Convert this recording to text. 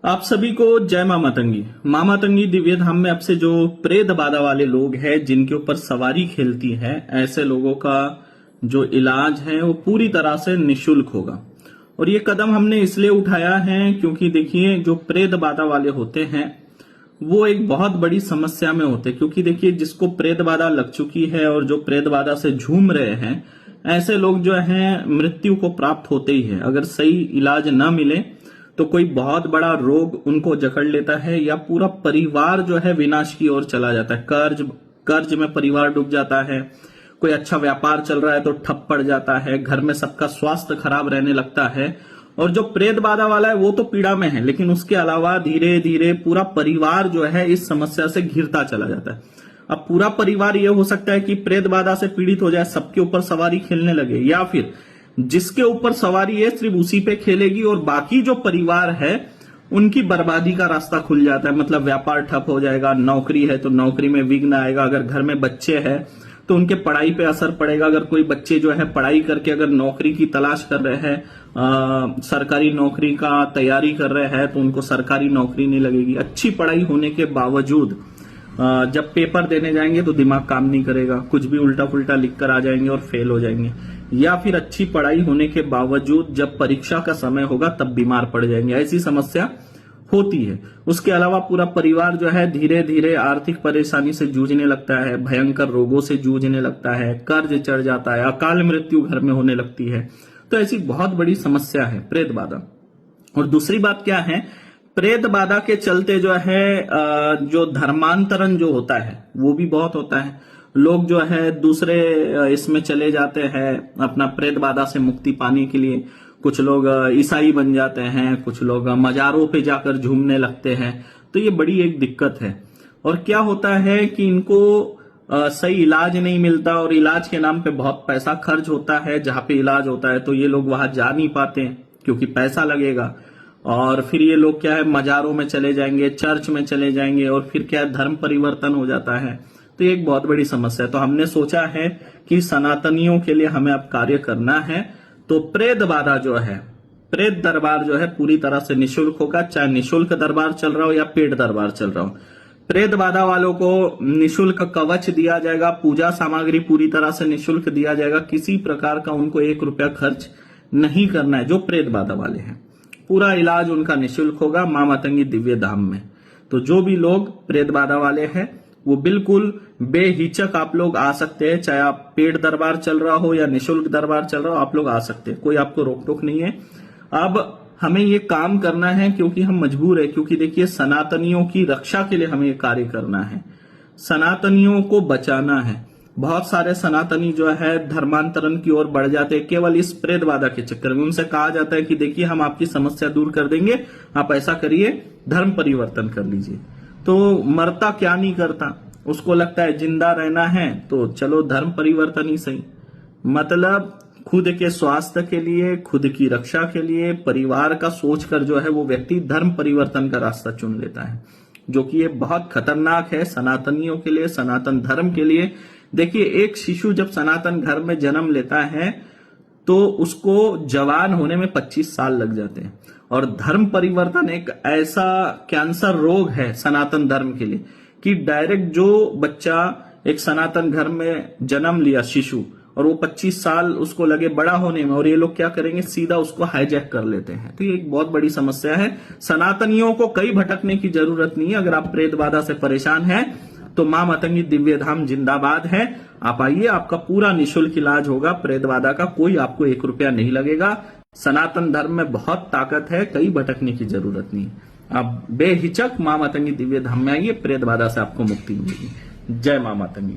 आप सभी को जय मां मातंगी। मां मातंगी दिव्य धाम में आपसे जो प्रेत बाधा वाले लोग हैं, जिनके ऊपर सवारी खेलती है, ऐसे लोगों का जो इलाज है वो पूरी तरह से निशुल्क होगा। और ये कदम हमने इसलिए उठाया है क्योंकि देखिए, जो प्रेत बाधा वाले होते हैं वो एक बहुत बड़ी समस्या में होते हैं। क्योंकि देखिए, जिसको प्रेत बाधा लग चुकी है और जो प्रेत बाधा से झूम रहे हैं, ऐसे लोग जो हैं मृत्यु को प्राप्त होते ही है। अगर सही इलाज न मिले तो कोई बहुत बड़ा रोग उनको जकड़ लेता है, या पूरा परिवार जो है विनाश की ओर चला जाता है। कर्ज में परिवार डूब जाता है। कोई अच्छा व्यापार चल रहा है तो ठप पड़ जाता है। घर में सबका स्वास्थ्य खराब रहने लगता है। और जो प्रेत बाधा वाला है वो तो पीड़ा में है, लेकिन उसके अलावा धीरे धीरे पूरा परिवार जो है इस समस्या से घिरता चला जाता है। अब पूरा परिवार ये हो सकता है कि प्रेत बाधा से पीड़ित हो जाए, सबके ऊपर सवारी खेलने लगे, या फिर जिसके ऊपर सवारी है सिर्फ उसी पे खेलेगी और बाकी जो परिवार है उनकी बर्बादी का रास्ता खुल जाता है। मतलब व्यापार ठप हो जाएगा, नौकरी है तो नौकरी में विघ्न आएगा, अगर घर में बच्चे हैं तो उनके पढ़ाई पे असर पड़ेगा। अगर कोई बच्चे जो है पढ़ाई करके अगर नौकरी की तलाश कर रहे हैं, सरकारी नौकरी का तैयारी कर रहे हैं, तो उनको सरकारी नौकरी नहीं लगेगी। अच्छी पढ़ाई होने के बावजूद जब पेपर देने जाएंगे तो दिमाग काम नहीं करेगा, कुछ भी उल्टा पुल्टा लिख कर आ जाएंगे और फेल हो जाएंगे। या फिर अच्छी पढ़ाई होने के बावजूद जब परीक्षा का समय होगा तब बीमार पड़ जाएंगे। ऐसी समस्या होती है। उसके अलावा पूरा परिवार जो है धीरे धीरे आर्थिक परेशानी से जूझने लगता है, भयंकर रोगों से जूझने लगता है, कर्ज चढ़ जाता है, अकाल मृत्यु घर में होने लगती है। तो ऐसी बहुत बड़ी समस्या है प्रेत बाधा। और दूसरी बात क्या है, प्रेत बाधा के चलते जो है जो धर्मांतरण जो होता है वो भी बहुत होता है। लोग जो है दूसरे इसमें चले जाते हैं अपना प्रेत बाधा से मुक्ति पाने के लिए। कुछ लोग ईसाई बन जाते हैं, कुछ लोग मजारों पे जाकर झूमने लगते हैं। तो ये बड़ी एक दिक्कत है। और क्या होता है कि इनको सही इलाज नहीं मिलता, और इलाज के नाम पे बहुत पैसा खर्च होता है। जहां पे इलाज होता है तो ये लोग वहां जा नहीं पाते क्योंकि पैसा लगेगा। और फिर ये लोग क्या है, मजारों में चले जाएंगे, चर्च में चले जाएंगे, और फिर क्या है, धर्म परिवर्तन हो जाता है। तो ये एक बहुत बड़ी समस्या है। तो हमने सोचा है कि सनातनियों के लिए हमें अब कार्य करना है। तो प्रेत बाधा जो है, प्रेत दरबार जो है पूरी तरह से निशुल्क होगा। चाहे निशुल्क दरबार चल रहा हो या पेड दरबार चल रहा हो, प्रेत बाधा वालों को निशुल्क कवच दिया जाएगा, पूजा सामग्री पूरी तरह से निशुल्क दिया जाएगा। किसी प्रकार का उनको 1 रुपया खर्च नहीं करना है। जो प्रेत बाधा वाले हैं पूरा इलाज उनका निशुल्क होगा मां मातंगी दिव्य धाम में। तो जो भी लोग प्रेत बाधा वाले हैं वो बिल्कुल बेहिचक आप लोग आ सकते हैं। चाहे आप पेड दरबार चल रहा हो या निशुल्क दरबार चल रहा हो, आप लोग आ सकते हैं। कोई आपको रोक टोक नहीं है। अब हमें ये काम करना है क्योंकि हम मजबूर है। क्योंकि देखिए, सनातनियों की रक्षा के लिए हमें ये कार्य करना है, सनातनियों को बचाना है। बहुत सारे सनातनी जो है धर्मांतरण की ओर बढ़ जाते हैं केवल इस प्रेत बाधा के चक्कर में। उनसे कहा जाता है कि देखिए, हम आपकी समस्या दूर कर देंगे, आप ऐसा करिए, धर्म परिवर्तन कर लीजिए। तो मरता क्या नहीं करता, उसको लगता है जिंदा रहना है तो चलो धर्म परिवर्तन ही सही। मतलब खुद के स्वास्थ्य के लिए, खुद की रक्षा के लिए, परिवार का सोचकर जो है वो व्यक्ति धर्म परिवर्तन का रास्ता चुन लेता है, जो कि ये बहुत खतरनाक है सनातनियों के लिए, सनातन धर्म के लिए। देखिए, एक शिशु जब सनातन घर में जन्म लेता है तो उसको जवान होने में 25 साल लग जाते हैं। और धर्म परिवर्तन एक ऐसा कैंसर रोग है सनातन धर्म के लिए कि डायरेक्ट जो बच्चा एक सनातन घर में जन्म लिया शिशु, और वो 25 साल उसको लगे बड़ा होने में, और ये लोग क्या करेंगे, सीधा उसको हाईजैक कर लेते हैं। तो ये एक बहुत बड़ी समस्या है। सनातनियों को कहीं भटकने की जरूरत नहीं है। अगर आप प्रेत बाधा से परेशान हैं तो मां मातंगी दिव्य धाम जिंदाबाद है। आप आइए, आपका पूरा निशुल्क इलाज होगा प्रेत बाधा का। कोई आपको 1 रुपया नहीं लगेगा। सनातन धर्म में बहुत ताकत है, कहीं भटकने की जरूरत नहीं। आप बेहिचक मां मातंगी दिव्य धाम में आइए, प्रेत बाधा से आपको मुक्ति मिलेगी। जय मां मातंगी।